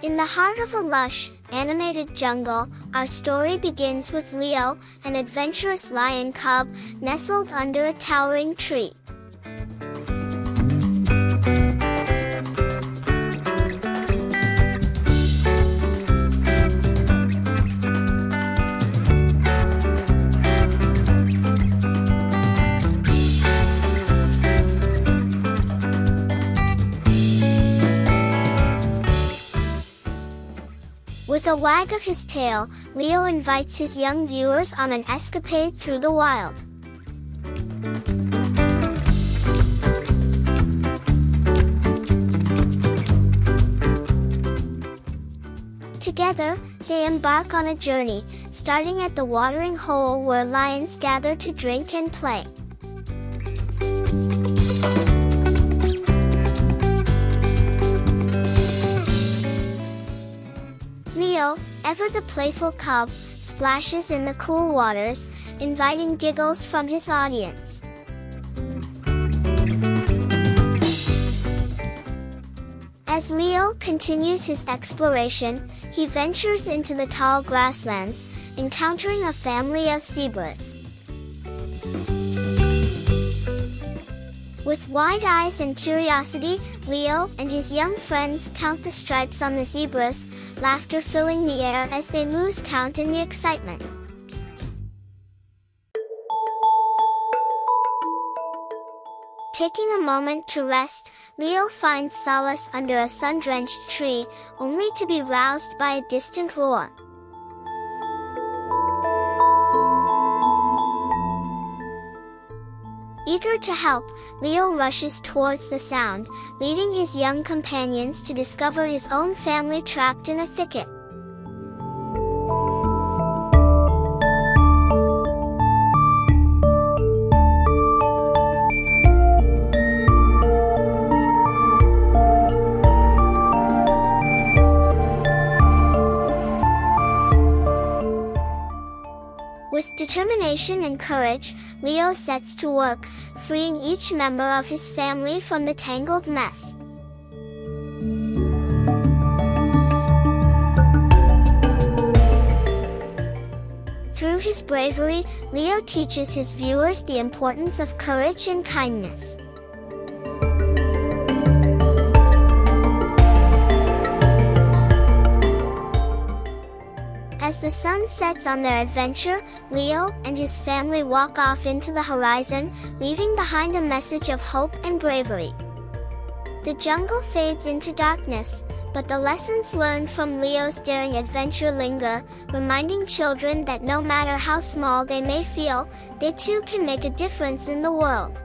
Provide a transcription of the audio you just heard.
In the heart of a lush, animated jungle, our story begins with Leo, an adventurous lion cub, nestled under a towering tree. With a wag of his tail, Leo invites his young viewers on an escapade through the wild. Together, they embark on a journey, starting at the watering hole where lions gather to drink and play. Leo, ever the playful cub, splashes in the cool waters, inviting giggles from his audience. As Leo continues his exploration, he ventures into the tall grasslands, encountering a family of zebras. With wide eyes and curiosity, Leo and his young friends count the stripes on the zebras, laughter filling the air as they lose count in the excitement. Taking a moment to rest, Leo finds solace under a sun-drenched tree, only to be roused by a distant roar. Eager to help, Leo rushes towards the sound, leading his young companions to discover his own family trapped in a thicket. With determination and courage, Leo sets to work, freeing each member of his family from the tangled mess. Through his bravery, Leo teaches his viewers the importance of courage and kindness. As the sun sets on their adventure, Leo and his family walk off into the horizon, leaving behind a message of hope and bravery. The jungle fades into darkness, but the lessons learned from Leo's daring adventure linger, reminding children that no matter how small they may feel, they too can make a difference in the world.